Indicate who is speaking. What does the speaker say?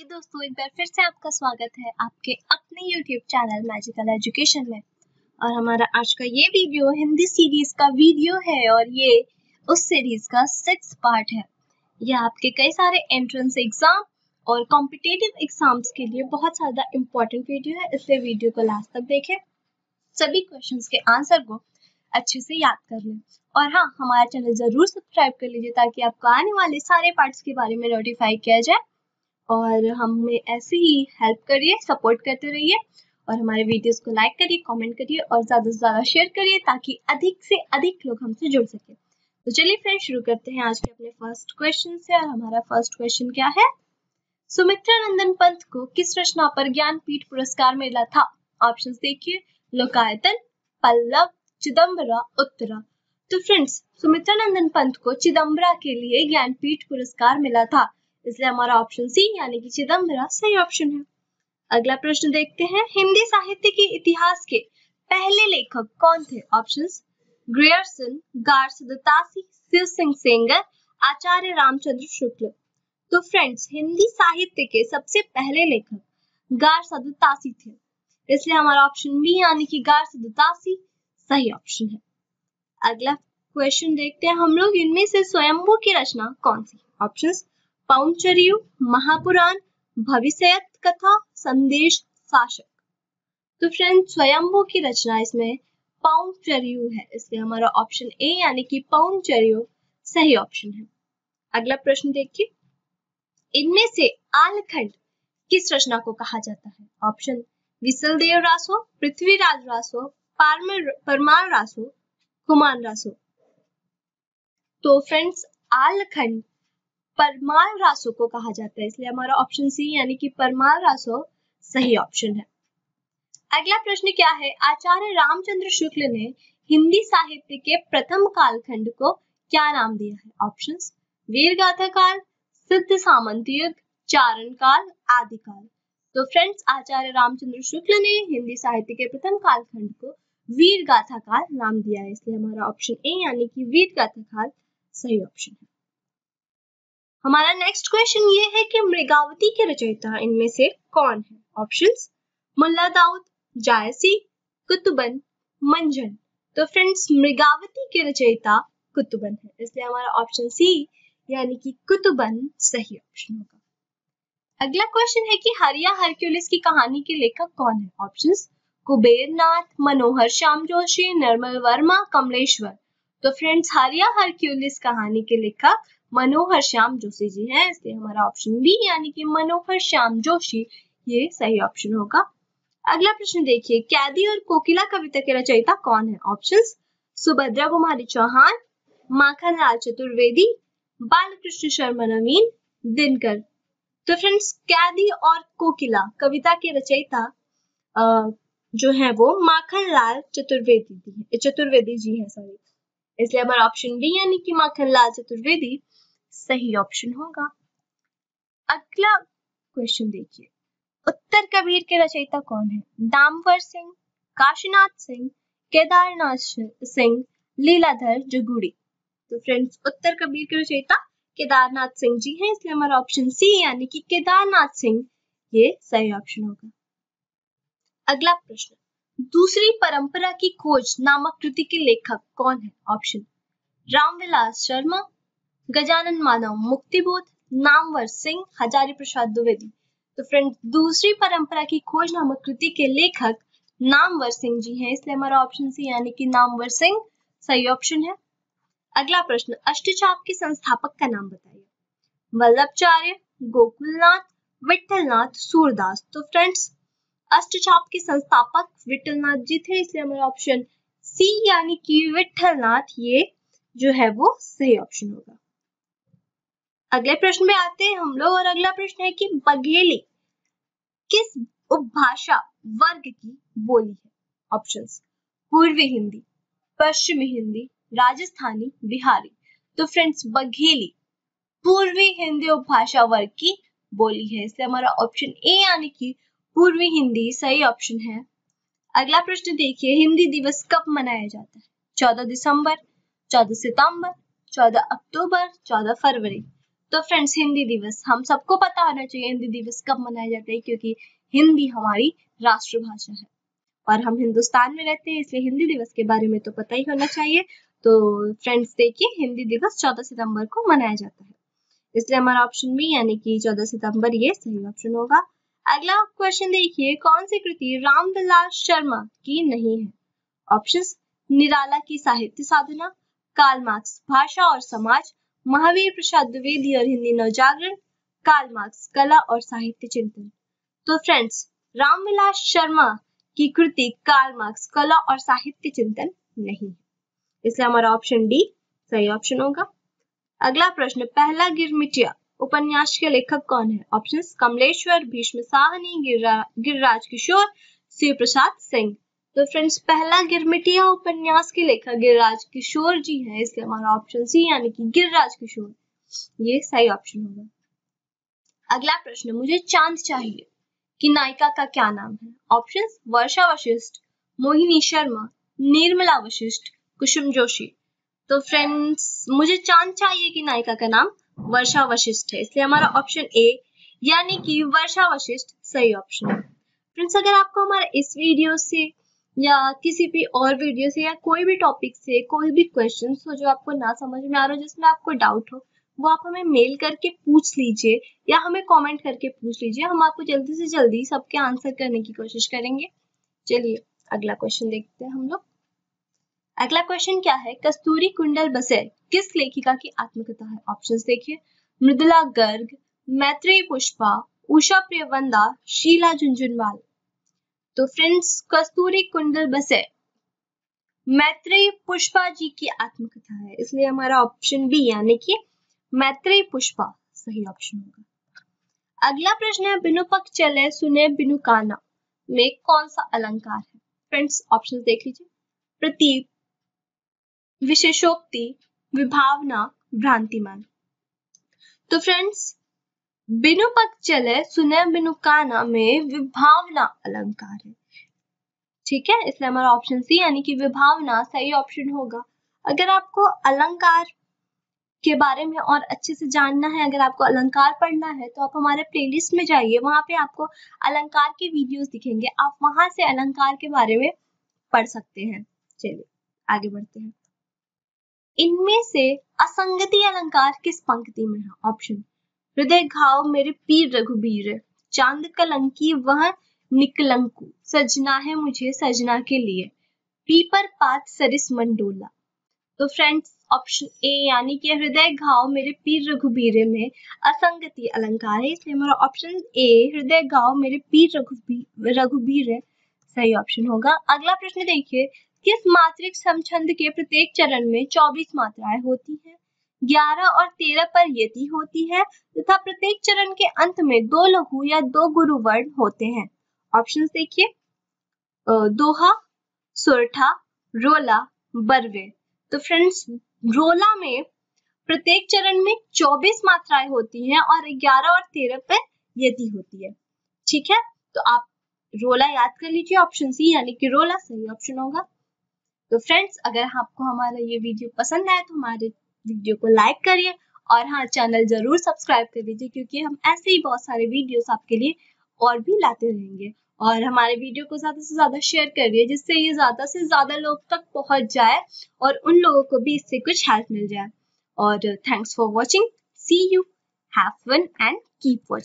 Speaker 1: दोस्तों, एक बार फिर से आपका स्वागत है आपके अपने YouTube चैनल मैजिकल एजुकेशन में। और हमारा आज का ये वीडियो हिंदी सीरीज का वीडियो है और ये उस सीरीज का 6th पार्ट है। यह आपके कई सारे एंट्रेंस एग्जाम और कॉम्पिटिटिव एग्जाम्स के लिए बहुत ज्यादा इम्पोर्टेंट वीडियो है, इसलिए वीडियो को लास्ट तक देखें, सभी क्वेश्चंस के आंसर को अच्छे से याद कर लें। और हाँ, हमारा चैनल जरूर सब्सक्राइब कर लीजिए ताकि आपको आने वाले सारे पार्ट्स के बारे में नोटिफाई किया जाए। और हमें ऐसे ही हेल्प करिए, सपोर्ट करते रहिए और हमारे वीडियोस को लाइक करिए, कमेंट करिए और ज़्यादा से ज़्यादा शेयर करिए ताकि अधिक से अधिक लोग हमसे जुड़ सके। तो चलिए फ्रेंड्स, शुरू करते हैं आज के अपने फर्स्ट क्वेश्चन से। और हमारा फर्स्ट क्वेश्चन क्या है? सुमित्रा नंदन पंत को किस रचना पर ज्ञानपीठ पुरस्कार मिला था? ऑप्शंस देखिए, लोकायतन, पल्लव, चिदम्बरा, उत्तरा। तो फ्रेंड्स, सुमित्रा नंदन पंत को चिदम्बरा के लिए ज्ञानपीठ पुरस्कार मिला था, इसलिए हमारा ऑप्शन सी यानी कि चिदम्बरा सही ऑप्शन है। अगला प्रश्न देखते हैं, हिंदी साहित्य के इतिहास के पहले लेखक कौन थे? ऑप्शंस ग्रियर्सन, गार्सदत्तासी, शिव सिंह सेंगर, आचार्य रामचंद्र शुक्ल। तो फ्रेंड्स, हिंदी साहित्य के सबसे पहले लेखक गार्सदत्तासी थे, इसलिए हमारा ऑप्शन बी यानी कि गार्सदत्तासी सही ऑप्शन है। अगला क्वेश्चन देखते हैं हम लोग, इनमें से स्वयंभू की रचना कौन सी? ऑप्शंस पौंचर्यु, महापुराण, भविष्यत कथा, संदेश शासक। तो फ्रेंड्स, स्वयंभू की रचना इसमें पौंचर्यु है, इसलिए हमारा ऑप्शन ए यानी कि पौंचर्यु सही ऑप्शन है। अगला प्रश्न देखिए, इनमें से आलखंड किस रचना को कहा जाता है? ऑप्शन विसलदेव रासो, पृथ्वीराज रासो, परमार रासो, कुमान रासो। तो फ्रेंड्स, आलखंड परमार रासो को कहा जाता है, इसलिए हमारा ऑप्शन सी यानी कि परमार रासो सही ऑप्शन है। अगला प्रश्न क्या है? आचार्य रामचंद्र शुक्ल ने हिंदी साहित्य के प्रथम कालखंड को क्या नाम दिया है? ऑप्शंस वीरगाथा काल, सिद्ध सामंत युग, चारण काल, आदि काल। तो फ्रेंड्स, आचार्य रामचंद्र शुक्ल ने हिंदी साहित्य के प्रथम कालखंड को वीरगाथा काल नाम दिया है, इसलिए हमारा ऑप्शन ए यानी कि वीरगाथा काल सही ऑप्शन है। हमारा नेक्स्ट क्वेश्चन ये है कि मृगावती के रचयिता इनमें से कौन है? ऑप्शंस मुल्ला दाऊद, जायसी, कुतुबन, मंजन। तो फ्रेंड्स, मृगावती के रचयिता कुतुबन है, इसलिए हमारा ऑप्शन सी यानी कि कुतुबन सही ऑप्शन होगा। अगला क्वेश्चन है कि हरिया हरक्यूलिस की कहानी के लेखक कौन है? ऑप्शंस कुबेर नाथ, मनोहर श्याम जोशी, निर्मल वर्मा, कमलेश्वर। तो फ्रेंड्स, हरिया हरक्यूलिस कहानी के लेखक मनोहर श्याम जोशी जी हैं, इसलिए हमारा ऑप्शन बी यानी कि मनोहर श्याम जोशी ये सही ऑप्शन होगा। अगला प्रश्न देखिए, कैदी और कोकिला कविता के रचयिता कौन है? ऑप्शंस सुभद्रा कुमारी चौहान, माखनलाल चतुर्वेदी, बालकृष्ण शर्मा नवीन, दिनकर। तो फ्रेंड्स, कैदी और कोकिला कविता के रचयिता जो है वो माखनलाल चतुर्वेदी जी है, सॉरी, इसलिए हमारा ऑप्शन बी यानी कि माखनलाल चतुर्वेदी सही ऑप्शन होगा। अगला क्वेश्चन देखिए, उत्तर कबीर के रचयिता कौन है? दामवर सिंह, काशीनाथ सिंह, केदारनाथ सिंह, लीलाधर जगुड़ी। तो फ्रेंड्स, उत्तर कबीर के रचयिता केदारनाथ सिंह जी हैं, इसलिए हमारा ऑप्शन सी यानी कि केदारनाथ सिंह ये सही ऑप्शन होगा। अगला प्रश्न, दूसरी परंपरा की खोज नामक कृति के लेखक कौन है? ऑप्शन रामविलास शर्मा, गजानन मानव मुक्तिबोध, नामवर सिंह, हजारी प्रसाद द्विवेदी। तो फ्रेंड्स, दूसरी परंपरा की खोज नामक कृति के लेखक नामवर सिंह जी हैं, इसलिए हमारा ऑप्शन सी यानी कि नामवर सिंह सही ऑप्शन है। अगला प्रश्न, अष्टचाप के संस्थापक का नाम बताइए। वल्लभाचार्य, गोकुलनाथ, विठलनाथ, सूरदास। तो फ्रेंड्स, अष्टचाप के संस्थापक विठलनाथ जी थे, इसलिए हमारा ऑप्शन सी यानी कि विठलनाथ ये जो है वो सही ऑप्शन होगा। अगले प्रश्न में आते हैं हम लोग और अगला प्रश्न है कि बघेली किस उपभाषा वर्ग की बोली है? ऑप्शंस पूर्वी हिंदी, पश्चिमी हिंदी, राजस्थानी, बिहारी। तो फ्रेंड्स, बघेली पूर्वी हिंदी उपभाषा वर्ग की बोली है, इसलिए हमारा ऑप्शन ए यानी कि पूर्वी हिंदी सही ऑप्शन है। अगला प्रश्न देखिए, हिंदी दिवस कब मनाया जाता है? 14 दिसंबर, 14 सितंबर, 14 अक्टूबर, 14 फरवरी। तो फ्रेंड्स, हिंदी दिवस हम सबको पता होना चाहिए हिंदी दिवस कब मनाया जाता है, क्योंकि हिंदी हमारी राष्ट्रभाषा है और हम हिंदुस्तान में रहते हैं, इसलिए हिंदी दिवस के बारे में तो पता ही होना चाहिए। तो फ्रेंड्स देखिए, हिंदी दिवस 14 सितंबर को मनाया जाता है, इसलिए हमारा ऑप्शन बी यानी कि 14 सितंबर ये सही ऑप्शन होगा। अगला क्वेश्चन देखिए, कौन सी कृति रामविलास शर्मा की नहीं है? ऑप्शंस: निराला की साहित्य साधना, कार्ल मार्क्स भाषा और समाज, महावीर प्रसाद द्विवेदी और हिंदी नवजागरण, कार्ल मार्क्स कला और साहित्य चिंतन। तो फ्रेंड्स, रामविलास शर्मा की कृति कार्ल मार्क्स कला और साहित्य चिंतन नहीं है, इसलिए हमारा ऑप्शन डी सही ऑप्शन होगा। अगला प्रश्न, पहला गिरमिटिया उपन्यास के लेखक कौन है? ऑप्शंस: कमलेश्वर, भीष्म साहनी, गिरिराज किशोर, शिव प्रसाद सिंह। तो फ्रेंड्स, पहला गिरमिटिया उपन्यास के लेखक गिरिराज किशोर जी हैं, इसलिए हमारा ऑप्शन सी यानी कि गिरिराज किशोर ये सही ऑप्शन होगा। अगला प्रश्न, मुझे चांद चाहिए की नायिका का क्या नाम है? ऑप्शंस: वर्षा वशिष्ठ, मोहिनी शर्मा, निर्मला वशिष्ठ, कुसुम जोशी। तो फ्रेंड्स, मुझे चांद चाहिए की नायिका का नाम वर्षा वशिष्ठ है, इसलिए हमारा ऑप्शन ए यानी कि वर्षा वशिष्ठ सही ऑप्शन है। फ्रेंड्स, अगर आपको हमारा इस वीडियो से या किसी भी और वीडियो से या कोई भी टॉपिक से कोई भी क्वेश्चन हो जो आपको ना समझ में आ रहा हो, जिसमें आपको डाउट हो, वो आप हमें मेल करके पूछ लीजिए या हमें कमेंट करके पूछ लीजिए, हम आपको जल्दी से जल्दी सबके आंसर करने की कोशिश करेंगे। चलिए अगला क्वेश्चन देखते हैं हम लोग। अगला क्वेश्चन क्या है? कस्तूरी कुंडल बसे किस लेखिका की आत्मकथा है? ऑप्शंस देखिए: मृदुला गर्ग, मैत्रेयी पुष्पा, उषा प्रियवंदा, शीला झुनझुनवाल। तो फ्रेंड्स, कस्तूरी कुंडल बसे मैत्रेयी पुष्पा जी की आत्मकथा है, इसलिए हमारा ऑप्शन बी यानी कि मैत्रेयी पुष्पा सही ऑप्शन होगा। अगला प्रश्न है, बिनु पख चले सुने बिनु काना में कौन सा अलंकार है? फ्रेंड्स, ऑप्शंस देख लीजिए: प्रतीप, विशेषोक्ति, विभावना, भ्रांतिमान। तो फ्रेंड्स, बिनु पख चले सुने बिनु काना में विभावना अलंकार है, ठीक है, इसलिए हमारा ऑप्शन सी यानी कि विभावना सही ऑप्शन होगा। अगर आपको अलंकार के बारे में और अच्छे से जानना है, अगर आपको अलंकार पढ़ना है, तो आप हमारे प्लेलिस्ट में जाइए, वहां पे आपको अलंकार के वीडियोस दिखेंगे, आप वहां से अलंकार के बारे में पढ़ सकते हैं। चलिए आगे बढ़ते हैं। इनमें से असंगति अलंकार किस पंक्ति में है? ऑप्शन: हृदय घाव मेरे पीर रघुबीर, चांद कलंकी वह निकलंकु, सजना है मुझे सजना के लिए, पीपर पात सरिस मंडोला। तो फ्रेंड्स, ऑप्शन ए यानी कि हृदय घाव मेरे पीर रघुबीर में असंगति अलंकार है, इसलिए हमारा ऑप्शन ए हृदय घाव मेरे पीर रघुबीर सही ऑप्शन होगा। अगला प्रश्न देखिए, किस मात्रिक समछंद के प्रत्येक चरण में 24 मात्राएं होती हैं, 11 और 13 पर यति होती है तथा प्रत्येक चरण के अंत में 2 लघु या 2 गुरु वर्ण होते हैं? ऑप्शंस देखिए: दोहा, सोरठा, रोला, बरवे। तो फ्रेंड्स, रोला में प्रत्येक चरण में 24 मात्राएं होती हैं और 11 और 13 पर यति होती है, ठीक है, तो आप रोला याद कर लीजिए, ऑप्शन सी यानी कि रोला सही ऑप्शन होगा। तो फ्रेंड्स, अगर आपको हमारा ये वीडियो पसंद आए तो हमारे वीडियो को लाइक करिए और हाँ, चैनल जरूर सब्सक्राइब कर लीजिए, क्योंकि हम ऐसे ही बहुत सारे वीडियोस आपके लिए और भी लाते रहेंगे। और हमारे वीडियो को ज्यादा से ज्यादा शेयर करिए, जिससे ये ज्यादा से ज्यादा लोग तक पहुंच जाए और उन लोगों को भी इससे कुछ हेल्प मिल जाए। और thanks for watching, see you, have fun and keep watching.